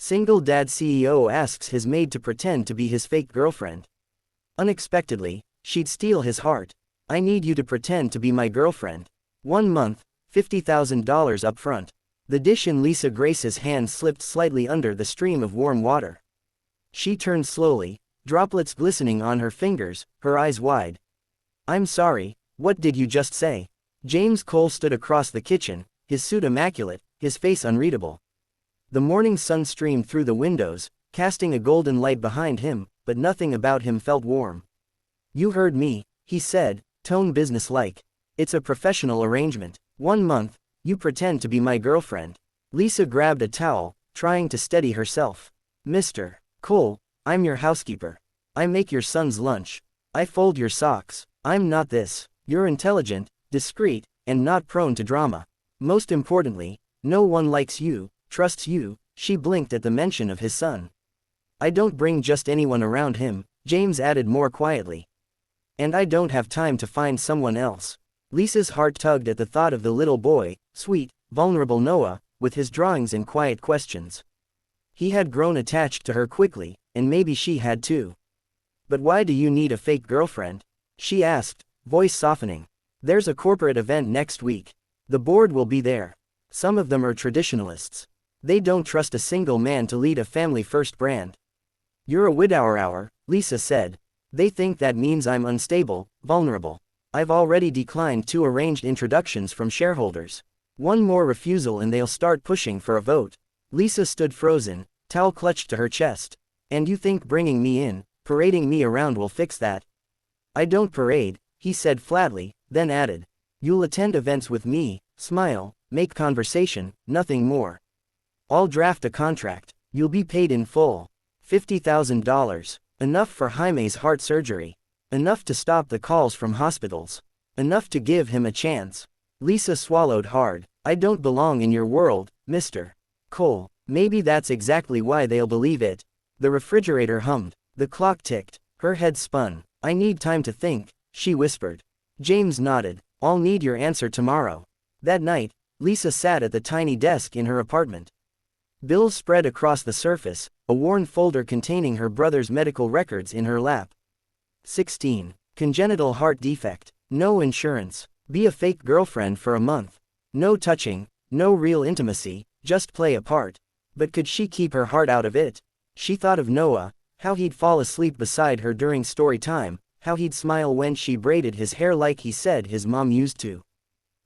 Single dad CEO asks his maid to pretend to be his fake girlfriend. Unexpectedly, she'd steal his heart. I need you to pretend to be my girlfriend. 1 month, $50,000 upfront. The dish in Lisa Grace's hand slipped slightly under the stream of warm water. She turned slowly, droplets glistening on her fingers, her eyes wide. I'm sorry, what did you just say? James Cole stood across the kitchen, his suit immaculate, his face unreadable. The morning sun streamed through the windows, casting a golden light behind him, but nothing about him felt warm. You heard me, he said, tone businesslike. It's a professional arrangement. 1 month, you pretend to be my girlfriend. Lisa grabbed a towel, trying to steady herself. Mr. Cole, I'm your housekeeper. I make your son's lunch. I fold your socks. I'm not this. You're intelligent, discreet, and not prone to drama. Most importantly, no one likes you, trusts you. She blinked at the mention of his son. I don't bring just anyone around him, James added more quietly. And I don't have time to find someone else. Lisa's heart tugged at the thought of the little boy, sweet, vulnerable Noah, with his drawings and quiet questions. He had grown attached to her quickly, and maybe she had too. But why do you need a fake girlfriend? She asked, voice softening. There's a corporate event next week. The board will be there. Some of them are traditionalists. They don't trust a single man to lead a family-first brand. You're a widower, Lisa said. They think that means I'm unstable, vulnerable. I've already declined 2 arranged introductions from shareholders. 1 more refusal and they'll start pushing for a vote. Lisa stood frozen, towel clutched to her chest. And you think bringing me in, parading me around will fix that? I don't parade, he said flatly, then added. You'll attend events with me, smile, make conversation, nothing more. I'll draft a contract. You'll be paid in full. $50,000. Enough for Jaime's heart surgery. Enough to stop the calls from hospitals. Enough to give him a chance. Lisa swallowed hard. I don't belong in your world, Mr. Cole. Maybe that's exactly why they'll believe it. The refrigerator hummed. The clock ticked. Her head spun. I need time to think, she whispered. James nodded. I'll need your answer tomorrow. That night, Lisa sat at the tiny desk in her apartment. Bills spread across the surface, a worn folder containing her brother's medical records in her lap. 16. Congenital heart defect. No insurance. Be a fake girlfriend for a month. No touching, no real intimacy, just play a part. But could she keep her heart out of it? She thought of Noah, how he'd fall asleep beside her during story time, how he'd smile when she braided his hair like he said his mom used to.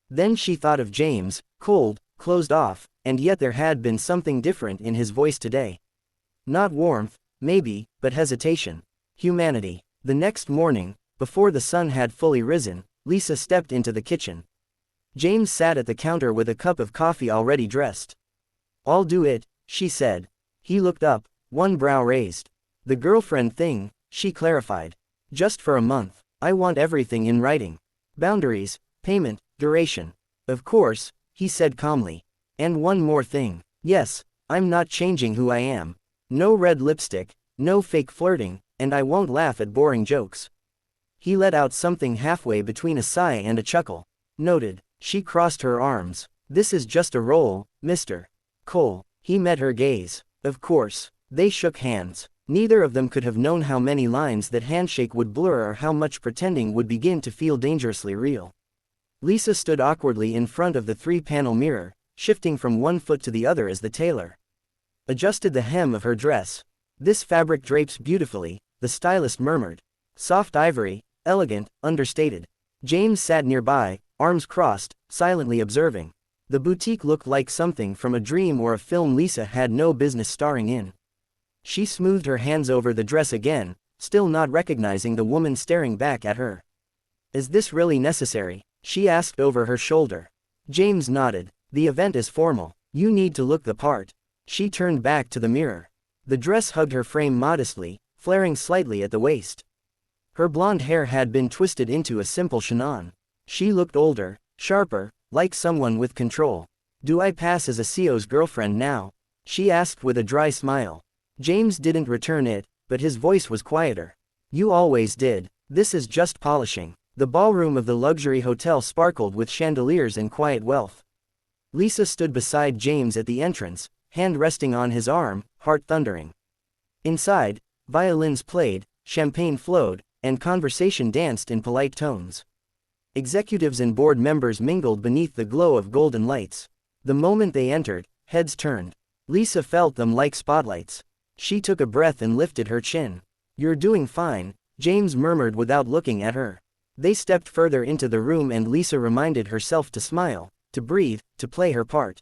Then she thought of James, cold, closed off, and yet there had been something different in his voice today. Not warmth, maybe, but hesitation. Humanity. The next morning, before the sun had fully risen, Lisa stepped into the kitchen. James sat at the counter with a cup of coffee already dressed. I'll do it, she said. He looked up, one brow raised. The girlfriend thing, she clarified. Just for a month. I want everything in writing. Boundaries, payment, duration. Of course, he said calmly. And one more thing. Yes, I'm not changing who I am. No red lipstick, no fake flirting, and I won't laugh at boring jokes. He let out something halfway between a sigh and a chuckle. Noted. She crossed her arms. This is just a role, Mr. Cole. He met her gaze. Of course. They shook hands. Neither of them could have known how many lines that handshake would blur or how much pretending would begin to feel dangerously real. Lisa stood awkwardly in front of the 3-panel mirror, shifting from one foot to the other as the tailor adjusted the hem of her dress. This fabric drapes beautifully, the stylist murmured. Soft ivory, elegant, understated. James sat nearby, arms crossed, silently observing. The boutique looked like something from a dream or a film Lisa had no business starring in. She smoothed her hands over the dress again, still not recognizing the woman staring back at her. Is this really necessary? She asked over her shoulder. James nodded. The event is formal. You need to look the part. She turned back to the mirror. The dress hugged her frame modestly, flaring slightly at the waist. Her blonde hair had been twisted into a simple chignon. She looked older, sharper, like someone with control. Do I pass as a CEO's girlfriend now? She asked with a dry smile. James didn't return it, but his voice was quieter. You always did. This is just polishing. The ballroom of the luxury hotel sparkled with chandeliers and quiet wealth. Lisa stood beside James at the entrance, hand resting on his arm, heart thundering. Inside, violins played, champagne flowed, and conversation danced in polite tones. Executives and board members mingled beneath the glow of golden lights. The moment they entered, heads turned. Lisa felt them like spotlights. She took a breath and lifted her chin. "You're doing fine," James murmured without looking at her. They stepped further into the room and Lisa reminded herself to smile, to breathe, to play her part.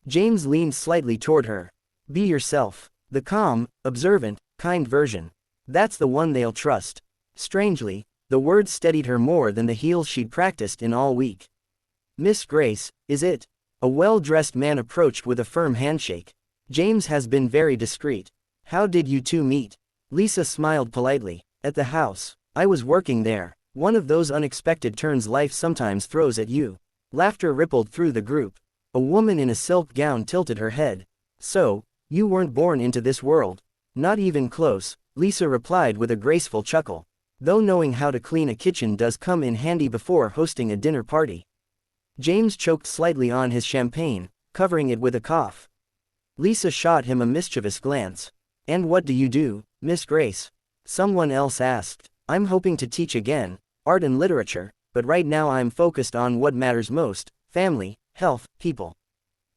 James leaned slightly toward her. "Be yourself. The calm, observant, kind version. That's the one they'll trust." Strangely, the words steadied her more than the heels she'd practiced in all week. "Miss Grace, is it?" A well-dressed man approached with a firm handshake. "James has been very discreet. How did you two meet?" Lisa smiled politely. "At the house. I was working there. One of those unexpected turns life sometimes throws at you." Laughter rippled through the group. A woman in a silk gown tilted her head. "So, you weren't born into this world?" "Not even close," Lisa replied with a graceful chuckle. Though knowing how to clean a kitchen does come in handy before hosting a dinner party. James choked slightly on his champagne, covering it with a cough. Lisa shot him a mischievous glance. "And what do you do, Miss Grace?" Someone else asked. "I'm hoping to teach again, art and literature, but right now I'm focused on what matters most, family, health, people."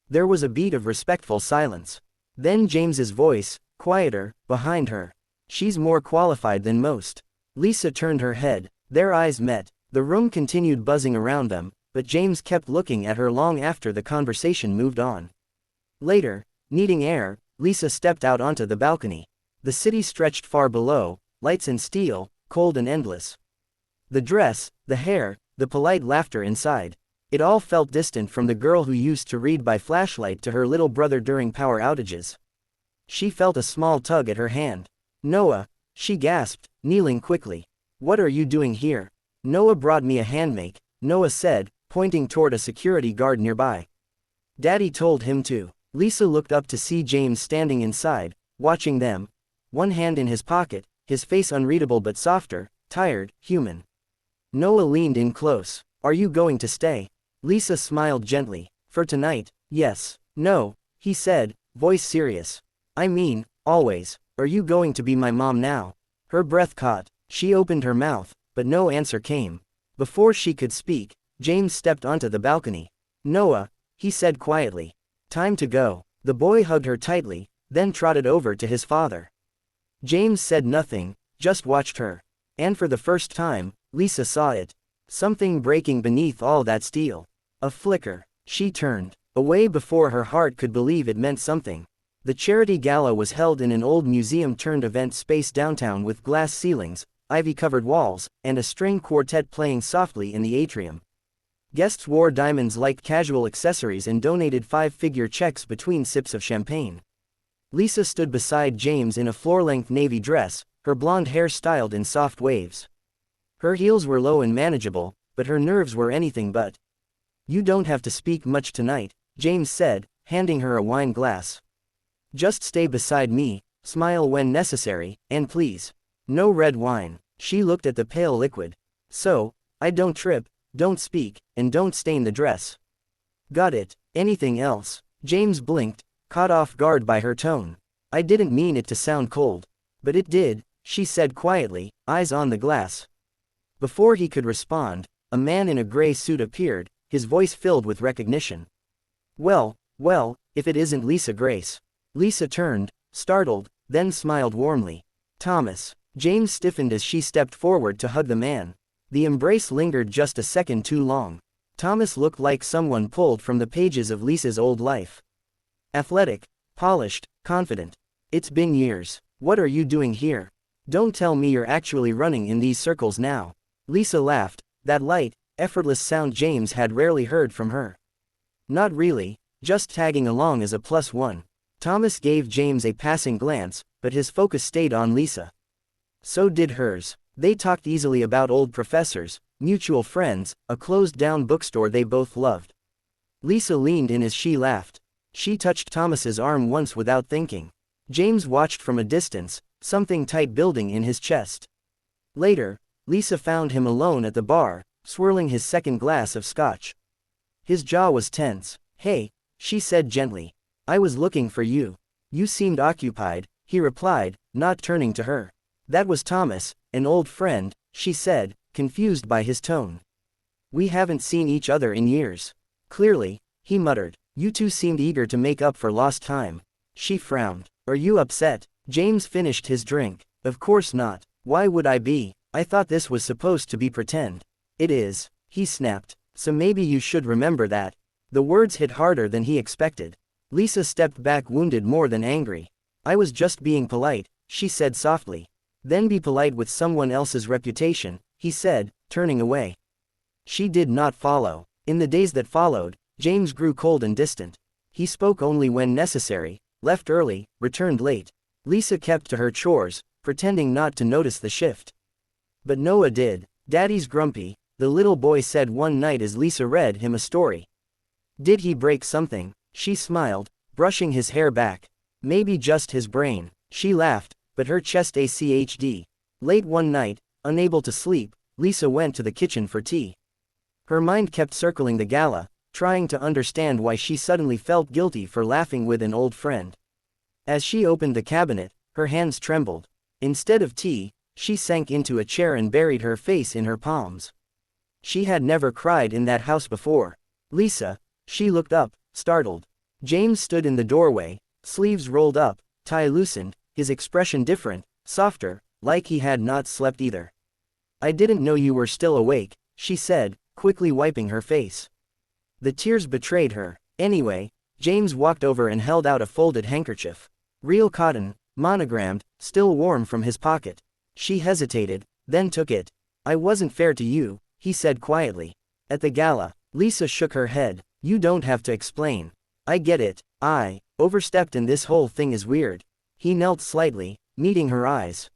There was a beat of respectful silence. Then James's voice, quieter, behind her. "She's more qualified than most." Lisa turned her head. Their eyes met. The room continued buzzing around them, but James kept looking at her long after the conversation moved on. Later, needing air, Lisa stepped out onto the balcony. The city stretched far below, lights and steel, cold and endless. The dress, the hair, the polite laughter inside. It all felt distant from the girl who used to read by flashlight to her little brother during power outages. She felt a small tug at her hand. "Noah," she gasped, kneeling quickly. "What are you doing here?" "Noah brought me a handmake," Noah said, pointing toward a security guard nearby. "Daddy told him to." Lisa looked up to see James standing inside, watching them. One hand in his pocket, his face unreadable but softer, tired, human. Noah leaned in close. "Are you going to stay?" Lisa smiled gently. "For tonight, yes." "No," he said, voice serious. "I mean, always. Are you going to be my mom now?" Her breath caught. She opened her mouth, but no answer came. Before she could speak, James stepped onto the balcony. "Noah," he said quietly. "Time to go." The boy hugged her tightly, then trotted over to his father. James said nothing, just watched her. And for the first time, Lisa saw it. Something breaking beneath all that steel. A flicker. She turned away before her heart could believe it meant something. The charity gala was held in an old museum-turned-event space downtown with glass ceilings, ivy-covered walls, and a string quartet playing softly in the atrium. Guests wore diamonds-like casual accessories and donated five-figure checks between sips of champagne. Lisa stood beside James in a floor-length navy dress, her blonde hair styled in soft waves. Her heels were low and manageable, but her nerves were anything but. "You don't have to speak much tonight," James said, handing her a wine glass. "Just stay beside me, smile when necessary, and please, no red wine." She looked at the pale liquid. "So, I don't trip, don't speak, and don't stain the dress." "Got it. Anything else?" James blinked, caught off guard by her tone. "I didn't mean it to sound cold. But it did," she said quietly, eyes on the glass. Before he could respond, a man in a gray suit appeared, his voice filled with recognition. Well, if it isn't Lisa Grace." Lisa turned, startled, then smiled warmly. "Thomas." James stiffened as she stepped forward to hug the man. The embrace lingered just a second too long. Thomas looked like someone pulled from the pages of Lisa's old life. Athletic, polished, confident. "It's been years. What are you doing here? Don't tell me you're actually running in these circles now." Lisa laughed, that light, effortless sound James had rarely heard from her. "Not really, just tagging along as a +1. Thomas gave James a passing glance, but his focus stayed on Lisa. So did hers. They talked easily about old professors, mutual friends, a closed-down bookstore they both loved. Lisa leaned in as she laughed. She touched Thomas's arm once without thinking. James watched from a distance, something tight building in his chest. Later, Lisa found him alone at the bar, swirling his second glass of scotch. His jaw was tense. "Hey," she said gently. "I was looking for you." You seemed occupied, he replied, not turning to her. That was Thomas, an old friend, she said, confused by his tone. We haven't seen each other in years. Clearly, he muttered. You two seemed eager to make up for lost time. She frowned. Are you upset? James finished his drink. Of course not. Why would I be? I thought this was supposed to be pretend. It is, he snapped. So maybe you should remember that. The words hit harder than he expected. Lisa stepped back, wounded more than angry. I was just being polite, she said softly. Then be polite with someone else's reputation, he said, turning away. She did not follow. In the days that followed, James grew cold and distant. He spoke only when necessary, left early, returned late. Lisa kept to her chores, pretending not to notice the shift. But Noah did. Daddy's grumpy, the little boy said one night as Lisa read him a story. Did he break something? She smiled, brushing his hair back. Maybe just his brain. She laughed, but her chest ached. Late one night, unable to sleep, Lisa went to the kitchen for tea. Her mind kept circling the gala, trying to understand why she suddenly felt guilty for laughing with an old friend. As she opened the cabinet, her hands trembled. Instead of tea, she sank into a chair and buried her face in her palms. She had never cried in that house before. Lisa, she looked up, startled. James stood in the doorway, sleeves rolled up, tie loosened, his expression different, softer, like he had not slept either. I didn't know you were still awake, she said, quickly wiping her face. The tears betrayed her. Anyway, James walked over and held out a folded handkerchief. Real cotton, monogrammed, still warm from his pocket. She hesitated, then took it. I wasn't fair to you, he said quietly. At the gala, Lisa shook her head. You don't have to explain. I get it. I overstepped and this whole thing is weird. He knelt slightly, meeting her eyes.